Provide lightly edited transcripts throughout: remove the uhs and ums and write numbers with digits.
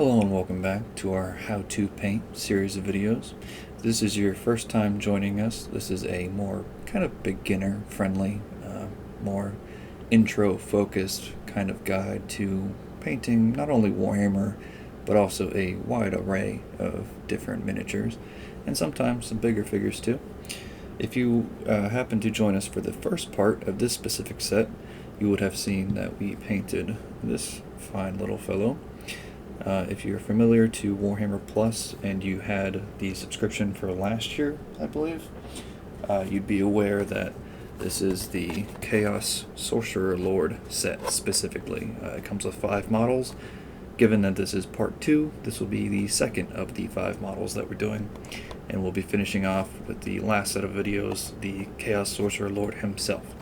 Hello and welcome back to our How to Paint series of videos. If this is your first time joining us, this is a more kind of beginner friendly, more intro focused kind of guide to painting not only Warhammer but also a wide array of different miniatures and sometimes some bigger figures too. If you happen to join us for the first part of this specific set, you would have seen that we painted this fine little fellow. If you're familiar to Warhammer Plus and you had the subscription for last year, I believe, you'd be aware that this is the Chaos Sorcerer Lord set specifically. It comes with 5 models. Given that this is part 2, this will be the second of the 5 models that we're doing. And we'll be finishing off with the last set of videos, the Chaos Sorcerer Lord himself.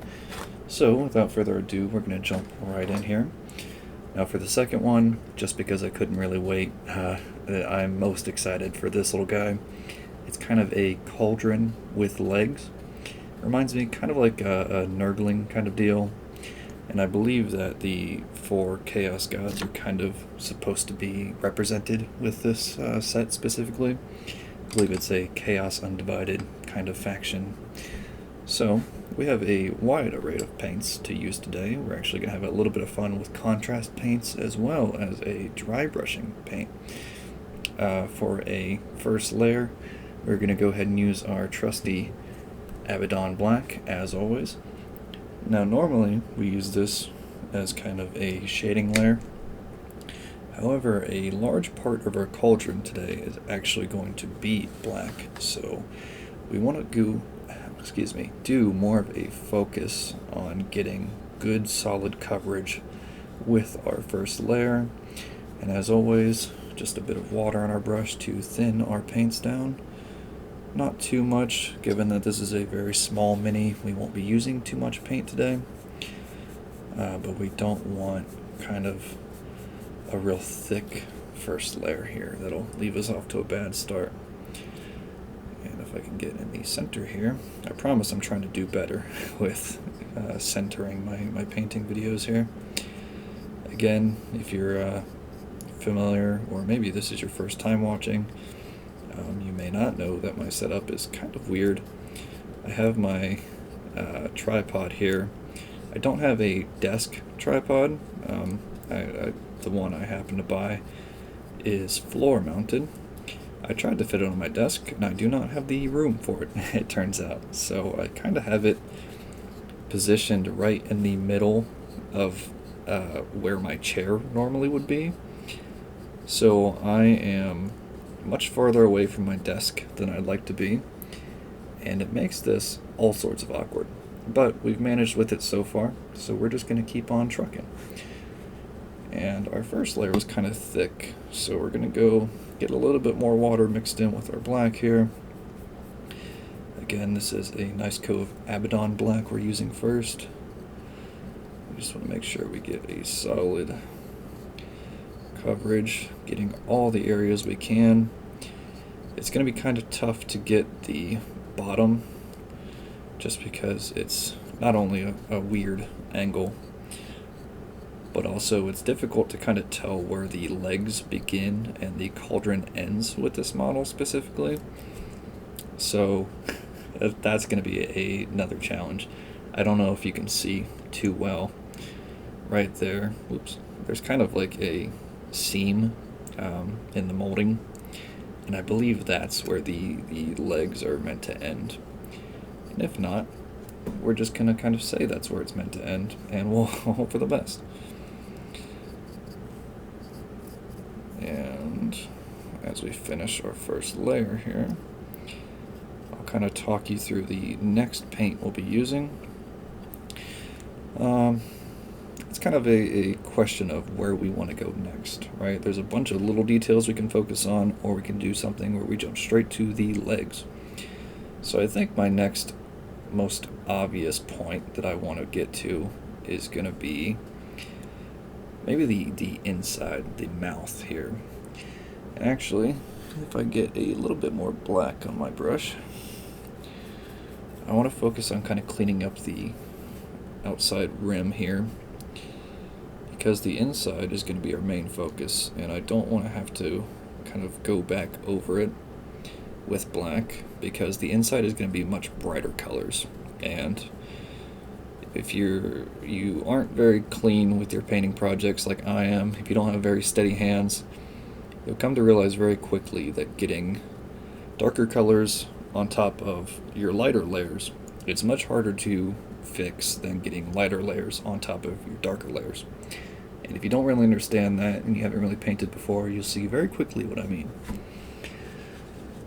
So, without further ado, we're going to jump right in here. Now for the second one, just because I couldn't really wait, I'm most excited for this little guy. It's kind of a cauldron with legs. Reminds me kind of like a Nurgling kind of deal. And I believe that the 4 Chaos Gods are kind of supposed to be represented with this set specifically. I believe it's a Chaos Undivided kind of faction. So, we have a wide array of paints to use today. We're actually going to have a little bit of fun with contrast paints as well as a dry brushing paint. For a first layer, we're going to go ahead and use our trusty Abaddon Black, as always. Now normally we use this as kind of a shading layer. However, a large part of our cauldron today is actually going to be black, so we want to do more of a focus on getting good solid coverage with our first layer. And as always, just a bit of water on our brush to thin our paints down. Not too much, given that this is a very small mini. We won't be using too much paint today, but we don't want kind of a real thick first layer here. That'll leave us off to a bad start. And if I can get in the center here, I promise I'm trying to do better with centering my painting videos here. Again, if you're familiar, or maybe this is your first time watching, you may not know that my setup is kind of weird. I have my tripod here. I don't have a desk tripod. The one I happen to buy is floor mounted. I tried to fit it on my desk, and I do not have the room for it, it turns out. So I kind of have it positioned right in the middle of where my chair normally would be. So I am much farther away from my desk than I'd like to be, and it makes this all sorts of awkward. But we've managed with it so far, so we're just going to keep on trucking. And our first layer was kind of thick, so we're going to go get a little bit more water mixed in with our black here. Again, this is a nice coat of Abaddon Black we're using first. We just want to make sure we get a solid coverage, getting all the areas we can. It's going to be kind of tough to get the bottom, just because it's not only a weird angle, but also it's difficult to kind of tell where the legs begin and the cauldron ends with this model specifically. So that's going to be another challenge. I don't know if you can see too well right there. Oops. There's kind of like a seam in the molding, and I believe that's where the legs are meant to end. And if not, we're just going to kind of say that's where it's meant to end, and we'll hope for the best. And as we finish our first layer here, I'll kind of talk you through the next paint we'll be using. It's kind of a question of where we want to go next, right? There's a bunch of little details we can focus on, or we can do something where we jump straight to the legs. So I think my next most obvious point that I want to get to is going to be maybe the inside, the mouth here. And actually, if I get a little bit more black on my brush, I want to focus on kind of cleaning up the outside rim here, because the inside is going to be our main focus, and I don't want to have to kind of go back over it with black, because the inside is going to be much brighter colors, and if you aren't very clean with your painting projects like I am, if you don't have very steady hands, you'll come to realize very quickly that getting darker colors on top of your lighter layers, it's much harder to fix than getting lighter layers on top of your darker layers. And if you don't really understand that and you haven't really painted before, you'll see very quickly what I mean.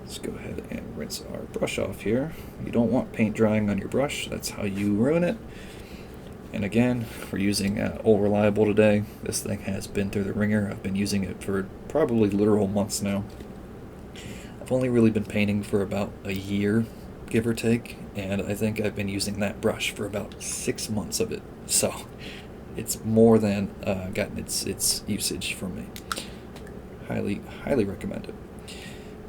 Let's go ahead and rinse our brush off here. You don't want paint drying on your brush, that's how you ruin it. And again, we're using Old Reliable today. This thing has been through the ringer. I've been using it for probably literal months now. I've only really been painting for about a year, give or take, and I think I've been using that brush for about 6 months of it. So it's more than gotten its usage from me. Highly recommend it.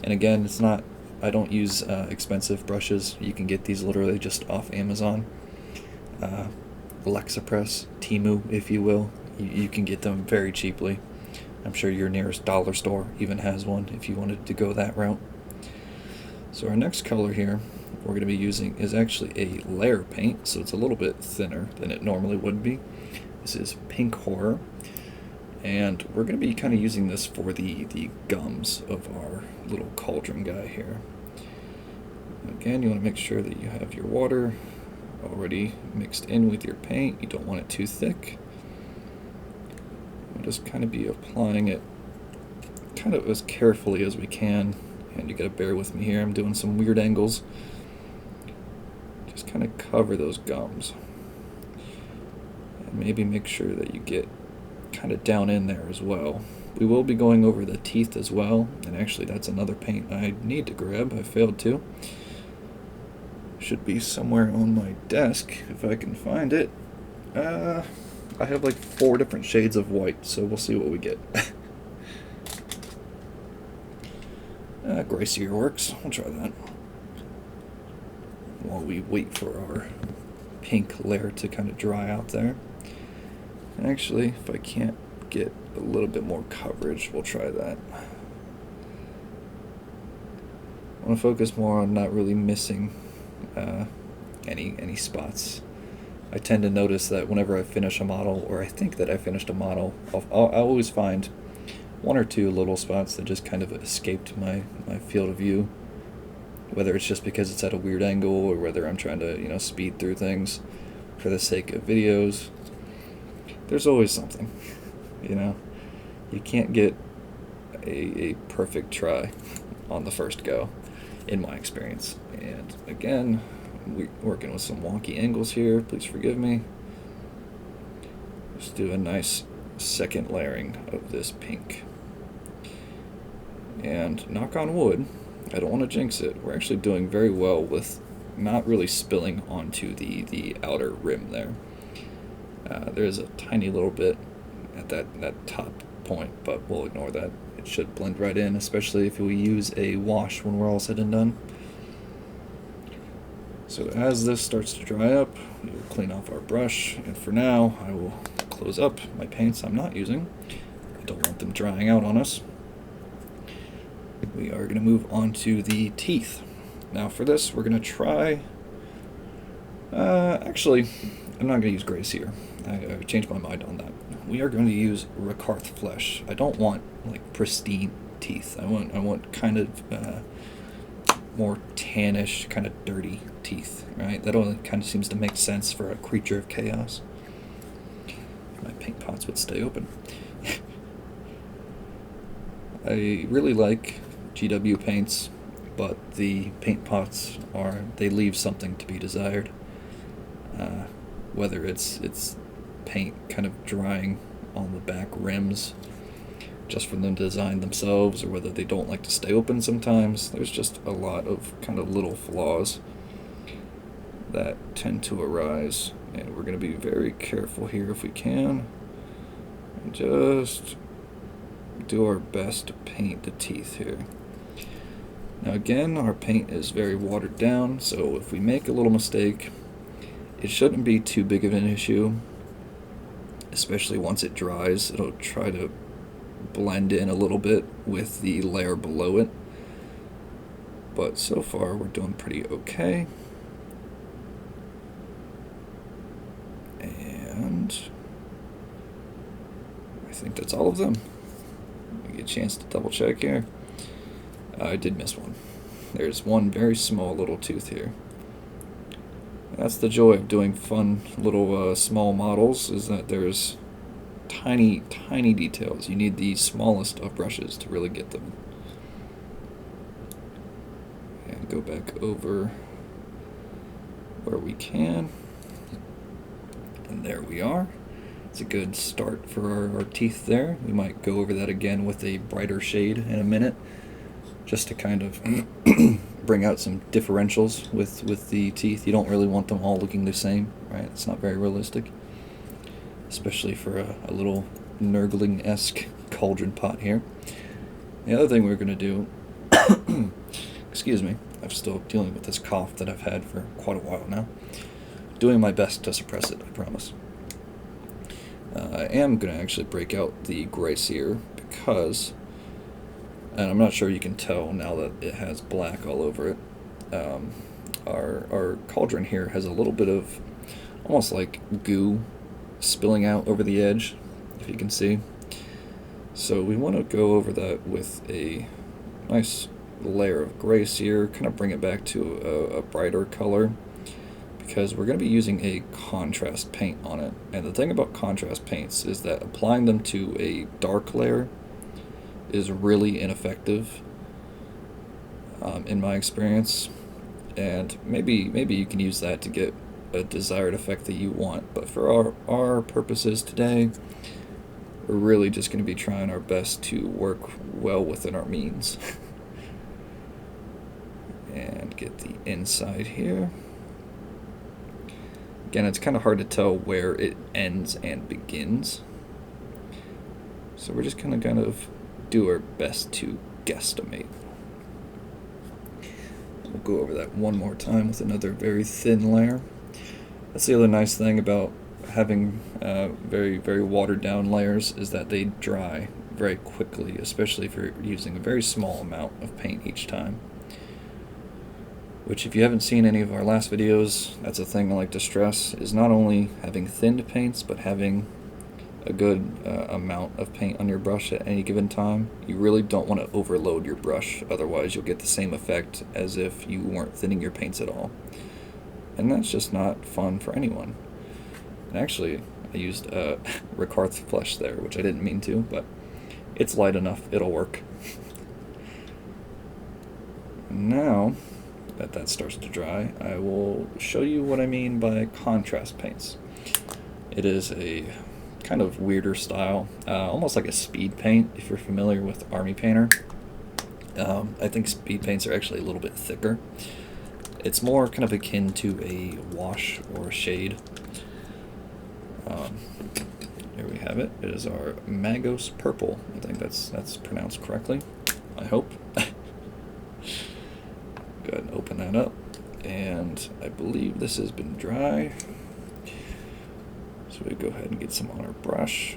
And again, it's not, I don't use expensive brushes. You can get these literally just off Amazon. Lexapress, Temu, if you will. You can get them very cheaply. I'm sure your nearest dollar store even has one if you wanted to go that route. So our next color here we're going to be using is actually a layer paint, so it's a little bit thinner than it normally would be. This is Pink Horror, and we're going to be kind of using this for the gums of our little cauldron guy here. Again, you want to make sure that you have your water already mixed in with your paint. You don't want it too thick. We'll just kind of be applying it kind of as carefully as we can, and you gotta bear with me here, I'm doing some weird angles. Just kind of cover those gums, and maybe make sure that you get kind of down in there as well. We will be going over the teeth as well, and actually that's another paint I need to grab. I failed to. Should be somewhere on my desk if I can find it. I have like 4 different shades of white, so we'll see what we get. Gray seer works. We'll try that while we wait for our pink layer to kind of dry out there. And actually, if I can't get a little bit more coverage, we'll try that. I want to focus more on not really missing any spots. I tend to notice that whenever I finish a model, or I think that I finished a model, I always find 1 or 2 little spots that just kind of escaped my field of view. Whether it's just because it's at a weird angle, or whether I'm trying to speed through things for the sake of videos. There's always something, You can't get a perfect try on the first go, in my experience. And again, we're working with some wonky angles here, please forgive me. Let's do a nice second layering of this pink. And knock on wood, I don't want to jinx it, we're actually doing very well with not really spilling onto the outer rim there. There's a tiny little bit at that top point, but we'll ignore that. It should blend right in, especially if we use a wash when we're all said and done. So as this starts to dry up, we will clean off our brush, and for now I will close up my paints I'm not using. I don't want them drying out on us. We are going to move on to the teeth. Now for this we're going to try, actually I'm not going to use Gray Seer. I changed my mind on that. We are going to use Rakarth Flesh. I don't want like pristine teeth. I want kind of more tannish, kind of dirty teeth, right? That only kind of seems to make sense for a creature of chaos. My paint pots would stay open. I really like GW paints, but the paint pots they leave something to be desired. Whether it's paint kind of drying on the back rims just for them to design themselves, or whether they don't like to stay open sometimes. There's just a lot of kind of little flaws that tend to arise, and we're going to be very careful here if we can, and just do our best to paint the teeth here. Now again, our paint is very watered down, so if we make a little mistake, it shouldn't be too big of an issue. especially once it dries. It'll try to blend in a little bit with the layer below it. But so far we're doing pretty okay. And I think that's all of them. Get a chance to double check here. I did miss one. There's one very small little tooth here. That's the joy of doing fun little small models, is that there's tiny details. You need the smallest of brushes to really get them. And go back over where we can. And there we are. It's a good start for our teeth there. We might go over that again with a brighter shade in a minute, just to kind of bring out some differentials with the teeth. You don't really want them all looking the same, right? It's not very realistic, especially for a little Nurgling-esque cauldron pot here. The other thing we're going to do, excuse me, I'm still dealing with this cough that I've had for quite a while now. Doing my best to suppress it, I promise. I am going to actually break out the gray sear because, and I'm not sure you can tell now that it has black all over it, our cauldron here has a little bit of almost like goo spilling out over the edge, if you can see. So we want to go over that with a nice layer of gray sear, kind of bring it back to a brighter color, because we're going to be using a contrast paint on it. And the thing about contrast paints is that applying them to a dark layer is really ineffective, in my experience. And maybe you can use that to get a desired effect that you want. But for our purposes today, we're really just going to be trying our best to work well within our means. And get the inside here. Again, it's kind of hard to tell where it ends and begins. So we're just going to kind of do our best to guesstimate. We'll go over that one more time with another very thin layer. That's the other nice thing about having very watered down layers, is that they dry very quickly, especially if you're using a very small amount of paint each time. Which, if you haven't seen any of our last videos, that's a thing I like to stress, is not only having thinned paints, but having a good amount of paint on your brush at any given time. You really don't want to overload your brush, otherwise you'll get the same effect as if you weren't thinning your paints at all. And that's just not fun for anyone. And actually, I used Ricarth Flesh there, which I didn't mean to, but it's light enough, it'll work. Now that starts to dry, I will show you what I mean by contrast paints. It is a kind of weirder style, almost like a speed paint, if you're familiar with Army Painter. I think speed paints are actually a little bit thicker. It's more kind of akin to a wash or a shade. Here we have it. It is our Magos Purple. I think that's pronounced correctly, I hope. Go ahead and open that up, and I believe this has been dry. So we go ahead and get some on our brush.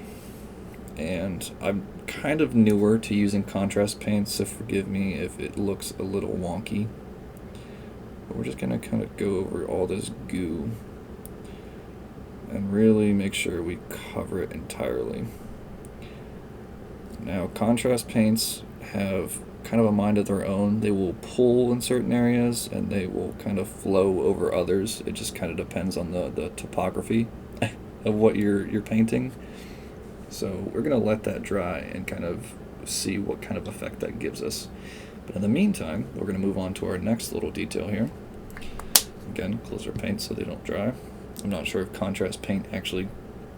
And I'm kind of newer to using contrast paints, so forgive me if it looks a little wonky. But we're just going to kind of go over all this goo and really make sure we cover it entirely. Now, contrast paints have kind of a mind of their own. They will pull in certain areas and they will kind of flow over others. It just kind of depends on the topography of what you're painting. So we're going to let that dry and kind of see what kind of effect that gives us. But in the meantime, we're going to move on to our next little detail here. Again, close our paint so they don't dry. I'm not sure if contrast paint actually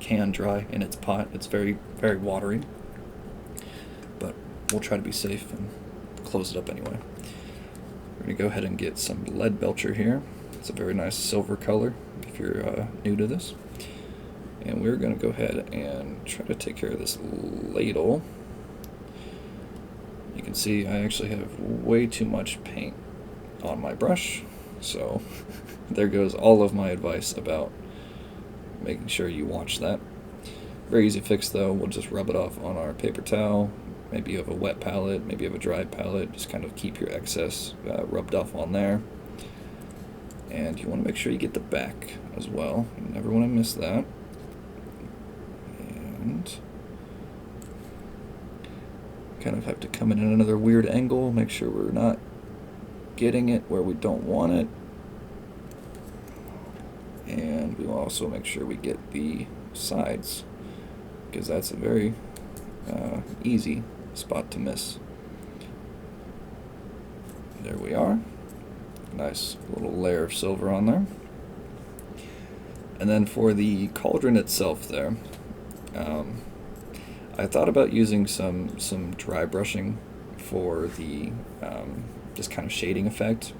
can dry in its pot. It's very watery. But we'll try to be safe and close it up anyway. We're going to go ahead and get some lead belcher here. It's a very nice silver color if you're new to this. And we're going to go ahead and try to take care of this ladle. You can see I actually have way too much paint on my brush, so there goes all of my advice about making sure you watch that. Very easy fix though, we'll just rub it off on our paper towel. Maybe you have a wet palette, maybe you have a dry palette, just kind of keep your excess rubbed off on there. And you want to make sure you get the back as well. You never want to miss that. And kind of have to come in at another weird angle, make sure we're not getting it where we don't want it. And we will also make sure we get the sides, because that's a very easy spot to miss. There we are. Nice little layer of silver on there. And then for the cauldron itself there, I thought about using some dry brushing for the just kind of shading effect.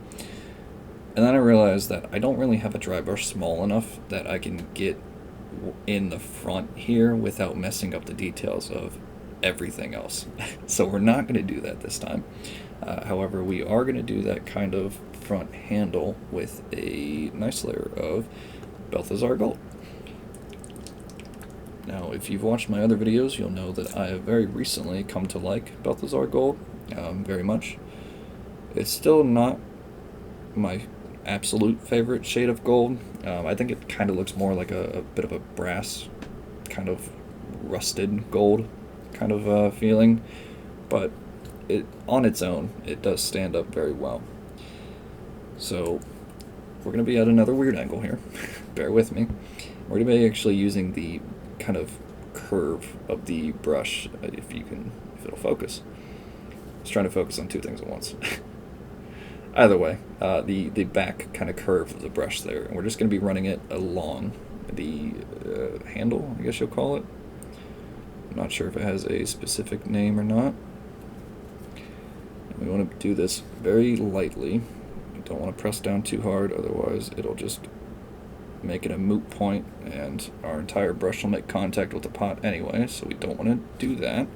And then I realized that I don't really have a dry brush small enough that I can get in the front here without messing up the details of everything else. So we're not going to do that this time. However, we are going to do that kind of front handle with a nice layer of Balthazar gold. Now, if you've watched my other videos, you'll know that I have very recently come to like Balthazar gold very much. It's still not my absolute favorite shade of gold. I think it kind of looks more like a bit of a brass, kind of rusted gold kind of feeling, but it on its own, it does stand up very well. So we're going to be at another weird angle here. Bear with me. We're going to be actually using the kind of curve of the brush, if it'll focus. I was trying to focus on two things at once. Either way, the back kind of curve of the brush there, and we're just going to be running it along the handle, I guess you'll call it. I'm not sure if it has a specific name or not. And we want to do this very lightly. We don't want to press down too hard, otherwise it'll just make it a moot point, and our entire brush will make contact with the pot anyway, so we don't want to do that.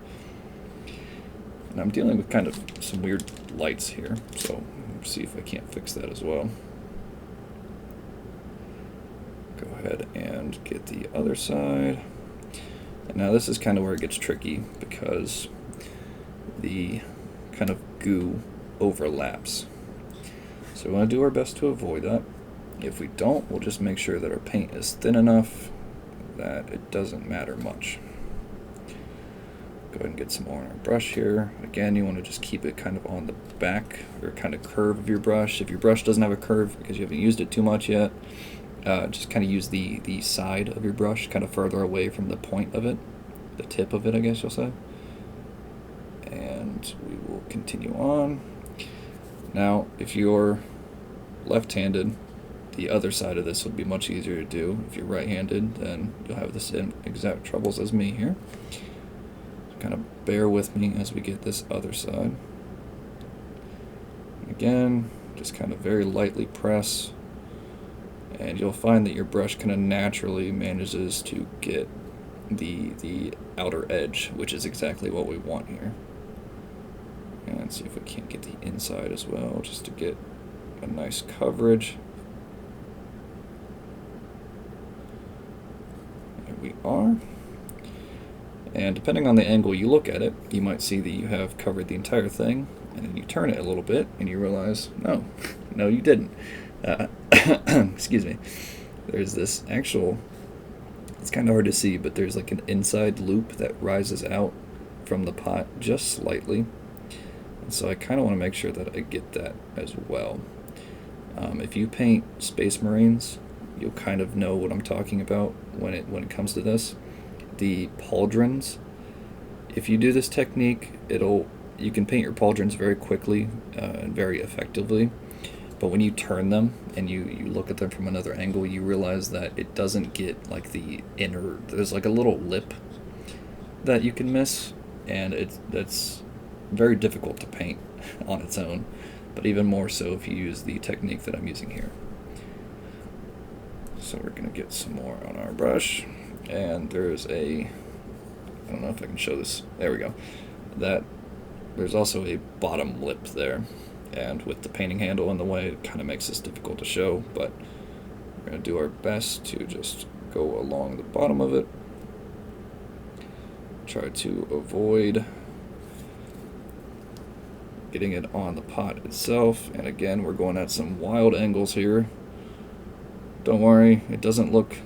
And I'm dealing with kind of some weird lights here, so let's see if I can't fix that as well. Go ahead and get the other side. And now this is kind of where it gets tricky, because the kind of goo overlaps. So we want to do our best to avoid that. If we don't, we'll just make sure that our paint is thin enough that it doesn't matter much. Go ahead and get some more on our brush here. Again, you want to just keep it kind of on the back or kind of curve of your brush. If your brush doesn't have a curve because you haven't used it too much yet, just kind of use the side of your brush kind of further away from the point of it, the tip of it, I guess you'll say. And we will continue on. Now, if you're left-handed, the other side of this would be much easier to do. If you're right-handed, then you'll have the same exact troubles as me here. So kind of bear with me as we get this other side. Again, just kind of very lightly press, and you'll find that your brush kind of naturally manages to get the outer edge, which is exactly what we want here. And see if we can't get the inside as well, just to get a nice coverage. There we are. And depending on the angle you look at it, you might see that you have covered the entire thing, and then you turn it a little bit and you realize, no, no you didn't. Excuse me. There's this actual, it's kind of hard to see, but there's like an inside loop that rises out from the pot just slightly. And so I kind of want to make sure that I get that as well. If you paint Space Marines, you'll kind of know what I'm talking about when it comes to this. The pauldrons, if you do this technique, you can paint your pauldrons very quickly and very effectively. But when you turn them and you look at them from another angle, you realize that it doesn't get like the inner, there's like a little lip that you can miss, and that's very difficult to paint on its own, but even more so if you use the technique that I'm using here. So we're going to get some more on our brush, and there's I don't know if I can show this, there we go, there's also a bottom lip there, and with the painting handle in the way, it kind of makes this difficult to show, but we're going to do our best to just go along the bottom of it. try to avoid getting it on the pot itself. And again, we're going at some wild angles here. Don't worry, it doesn't look,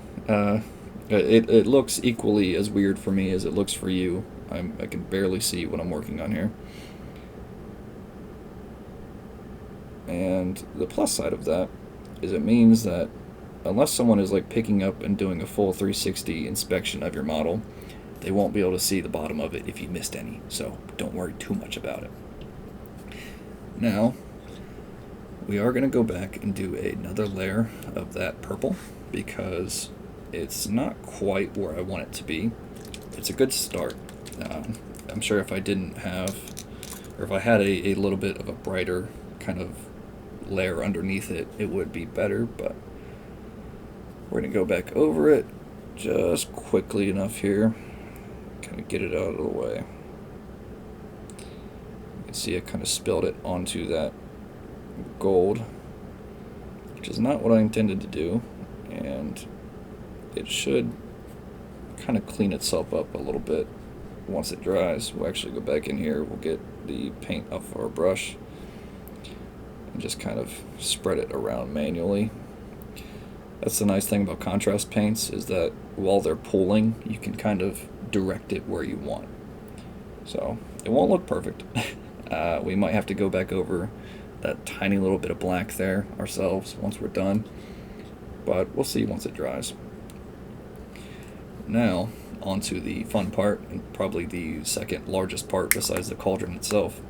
it looks equally as weird for me as it looks for you. I can barely see what I'm working on here. And the plus side of that is it means that unless someone is like picking up and doing a full 360 inspection of your model, they won't be able to see the bottom of it if you missed any, so don't worry too much about it. Now, we are going to go back and do another layer of that purple because it's not quite where I want it to be. It's a good start. I'm sure if I didn't have, or if I had a little bit of a brighter kind of layer underneath it, it would be better, but we're going to go back over it just quickly enough here, kind of get it out of the way. You can see I kind of spilled it onto that gold, which is not what I intended to do, and it should kind of clean itself up a little bit once it dries. We'll actually go back in here, we'll get the paint off our brush and just kind of spread it around manually. That's the nice thing about contrast paints, is that while they're pooling, you can kind of direct it where you want. So it won't look perfect. We might have to go back over that tiny little bit of black there ourselves once we're done, but we'll see once it dries. Now onto the fun part, and probably the second largest part besides the cauldron itself.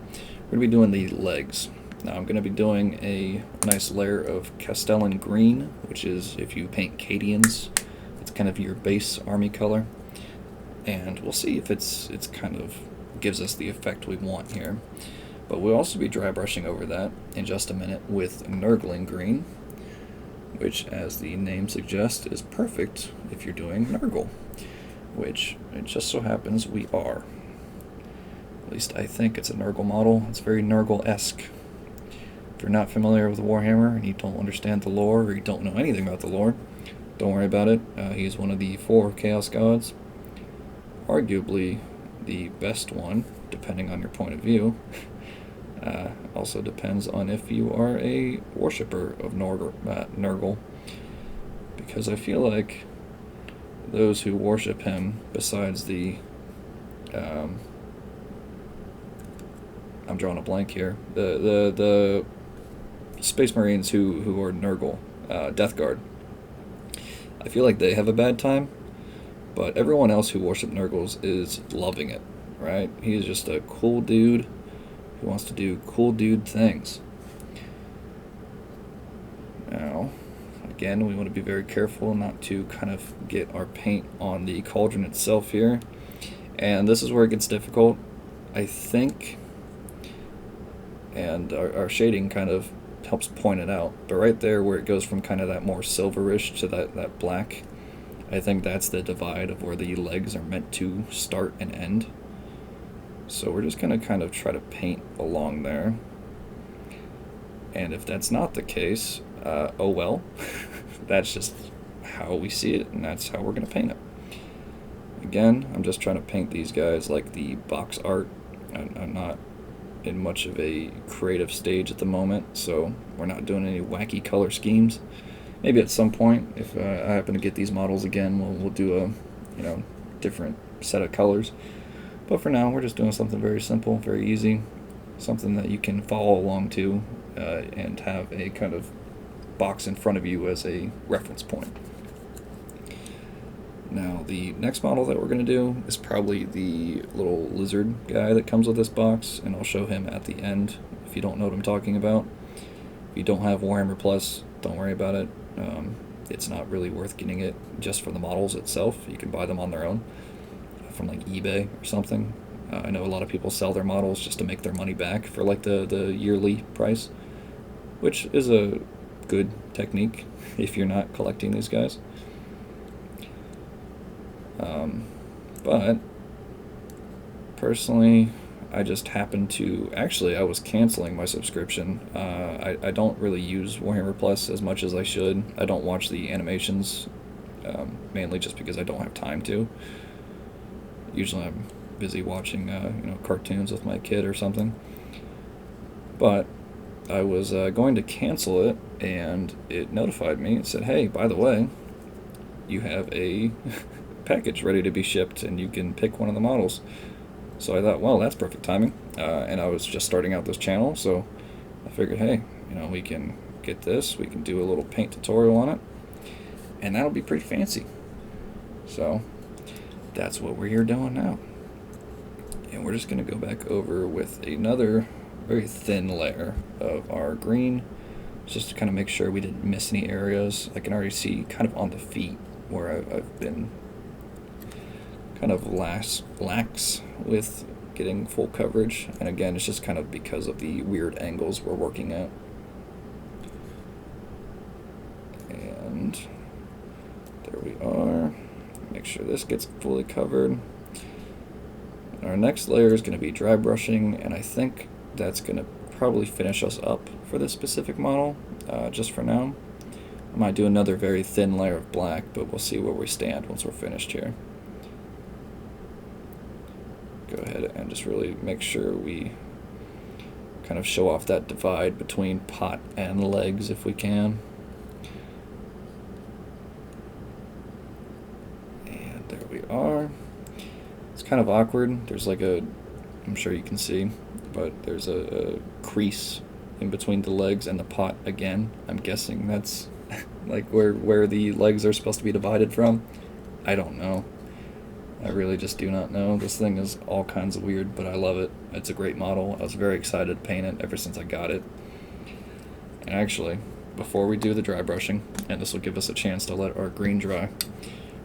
We're going to be doing the legs. Now I'm going to be doing a nice layer of Castellan green, which is, if you paint Cadians, it's kind of your base army color, and we'll see if it's kind of gives us the effect we want here. But we'll also be dry brushing over that in just a minute with Nurgling green, which, as the name suggests, is perfect if you're doing Nurgle, which it just so happens we are. At least I think it's a Nurgle model. It's very Nurgle-esque. If you're not familiar with Warhammer and you don't understand the lore, or you don't know anything about the lore, don't worry about it. He's one of the 4 Chaos Gods. Arguably the best one, depending on your point of view. Also depends on if you are a worshipper of Nurgle, because I feel like those who worship him, besides the I'm drawing a blank here, the Space Marines who are Nurgle, Death Guard, I feel like they have a bad time, but everyone else who worship Nurgles is loving it, right? He's just a cool dude who wants to do cool dude things. Now, again, we want to be very careful not to kind of get our paint on the cauldron itself here, and this is where it gets difficult, I think, and our shading kind of helps point it out, but right there where it goes from kind of that more silverish to that black, I think that's the divide of where the legs are meant to start and end. So we're just going to kind of try to paint along there. And if that's not the case, oh well. That's just how we see it, and that's how we're going to paint it. Again, I'm just trying to paint these guys like the box art. I'm not in much of a creative stage at the moment, so we're not doing any wacky color schemes. Maybe at some point, if I happen to get these models again, we'll do a different set of colors. But for now, we're just doing something very simple, very easy, something that you can follow along to and have a kind of box in front of you as a reference point. Now, the next model that we're going to do is probably the little lizard guy that comes with this box, and I'll show him at the end if you don't know what I'm talking about. If you don't have Warhammer Plus, don't worry about it. It's not really worth getting it just for the models itself. You can buy them on their own from like eBay or something. I know a lot of people sell their models just to make their money back for like the yearly price, which is a good technique if you're not collecting these guys. But personally, I just happened to, actually I was canceling my subscription. I don't really use Warhammer Plus as much as I should. I don't watch the animations, mainly just because I don't have time to. Usually I'm busy watching cartoons with my kid or something. But I was going to cancel it, and it notified me. It said, hey, by the way, you have a package ready to be shipped, and you can pick one of the models. So I thought, well, that's perfect timing. And I was just starting out this channel, so I figured, hey, we can get this. We can do a little paint tutorial on it, and that'll be pretty fancy. So that's what we're here doing now. And we're just going to go back over with another very thin layer of our green, just to kind of make sure we didn't miss any areas. I can already see kind of on the feet where I've been kind of lax with getting full coverage, and again, it's just kind of because of the weird angles we're working at. And there we are. Make sure this gets fully covered. Our next layer is going to be dry brushing, and I think that's going to probably finish us up for this specific model, just for now. I might do another very thin layer of black, but we'll see where we stand once we're finished here. Go ahead and just really make sure we kind of show off that divide between pot and legs if we can. And there we are. It's kind of awkward. There's like I'm sure you can see, but there's a crease in between the legs and the pot again. I'm guessing that's like where the legs are supposed to be divided from. I don't know. I really just do not know. This thing is all kinds of weird, but I love it. It's a great model. I was very excited to paint it ever since I got it. And actually, before we do the dry brushing, and this will give us a chance to let our green dry,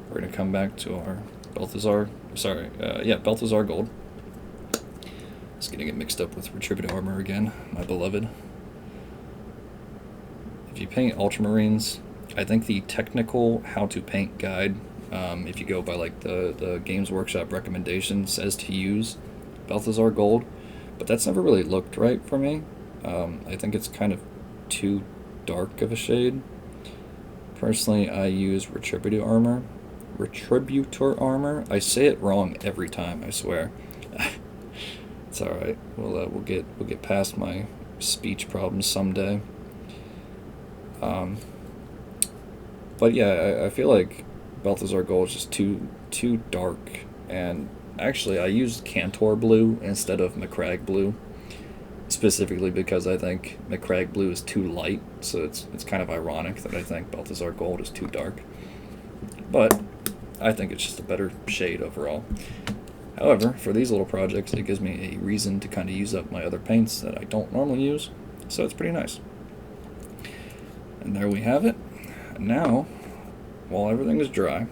we're going to come back to our Balthazar Gold. It's going to get mixed up with Retributive Armor again, my beloved. If you paint Ultramarines, I think the technical how to paint guide, if you go by like the Games Workshop recommendation, says to use Balthazar Gold, but that's never really looked right for me. I think it's kind of too dark of a shade. Personally, I use Retributor Armor. I say it wrong every time, I swear. It's all right. We'll get past my speech problems someday. But yeah, I feel like Balthazar Gold is just too dark, and actually I used Cantor Blue instead of McCrag Blue, specifically because I think McCrag Blue is too light, so it's kind of ironic that I think Balthazar Gold is too dark. But I think it's just a better shade overall. However, for these little projects, it gives me a reason to kind of use up my other paints that I don't normally use, so it's pretty nice. And there we have it. Now, while everything is dry,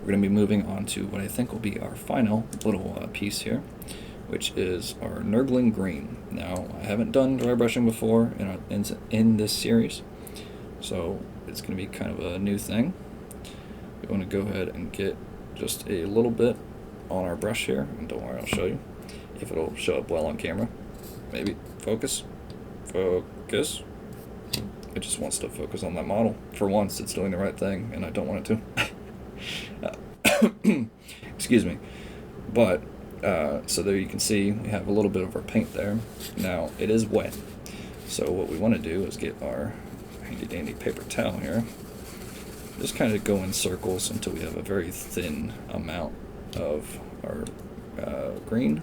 we're going to be moving on to what I think will be our final little piece here, which is our Nurgling Green. Now, I haven't done dry brushing before in this series, so it's going to be kind of a new thing. We want to go ahead and get just a little bit on our brush here, and don't worry, I'll show you if it'll show up well on camera. Maybe focus. It just wants to focus on that model. For once, it's doing the right thing, and I don't want it to. Excuse me. But, so there you can see we have a little bit of our paint there. Now, it is wet, so what we want to do is get our handy-dandy paper towel here. Just kind of go in circles until we have a very thin amount of our green.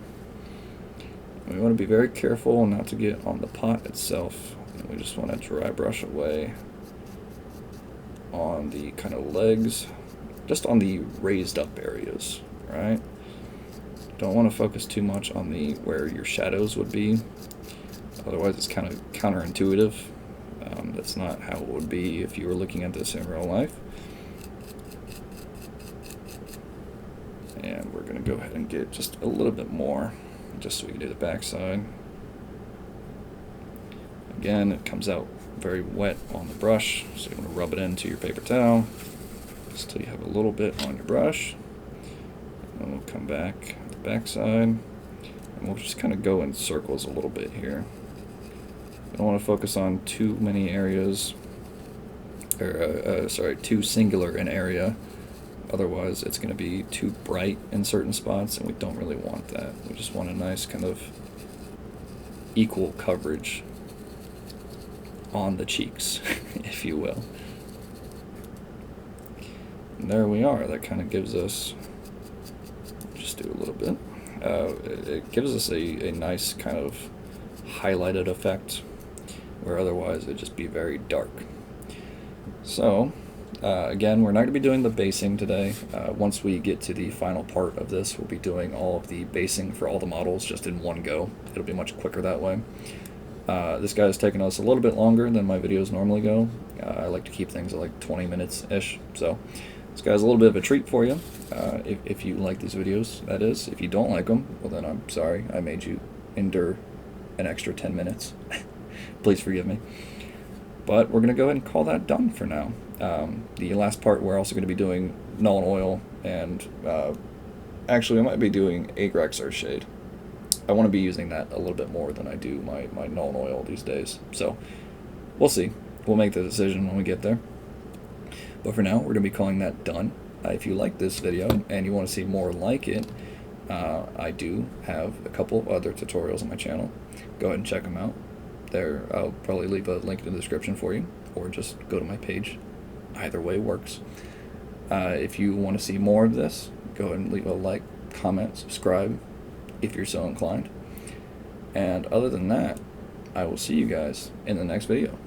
And we want to be very careful not to get on the pot itself. We just want to dry brush away on the kind of legs, just on the raised up areas, right? Don't want to focus too much on the where your shadows would be, otherwise it's kind of counterintuitive. That's not how it would be if you were looking at this in real life. And we're going to go ahead and get just a little bit more, just so we can do the backside. Again, it comes out very wet on the brush, so you want to rub it into your paper towel just till you have a little bit on your brush. And we'll come back to the backside, and we'll just kind of go in circles a little bit here. You don't want to focus on too many areas, or too singular an area. Otherwise, it's going to be too bright in certain spots, and we don't really want that. We just want a nice kind of equal coverage on the cheeks, if you will. And there we are. That kind of gives us, just do a little bit, it gives us a nice kind of highlighted effect, where otherwise it'd just be very dark. So, again, we're not going to be doing the basing today. Once we get to the final part of this, we'll be doing all of the basing for all the models just in one go. It'll be much quicker that way. This guy has taken us a little bit longer than my videos normally go. I like to keep things at like 20 minutes-ish, so this guy's a little bit of a treat for you, if you like these videos, that is. If you don't like them, well then I'm sorry, I made you endure an extra 10 minutes. Please forgive me. But we're going to go ahead and call that done for now. The last part, we're also going to be doing Null and Oil, and actually I might be doing Agrax Earthshade. I want to be using that a little bit more than I do my Null and Oil these days. So we'll see. We'll make the decision when we get there. But for now, we're going to be calling that done. If you like this video and you want to see more like it, I do have a couple of other tutorials on my channel. Go ahead and check them out. There, I'll probably leave a link in the description for you, or just go to my page. Either way works. If you want to see more of this, go ahead and leave a like, comment, subscribe, if you're so inclined. And other than that, I will see you guys in the next video.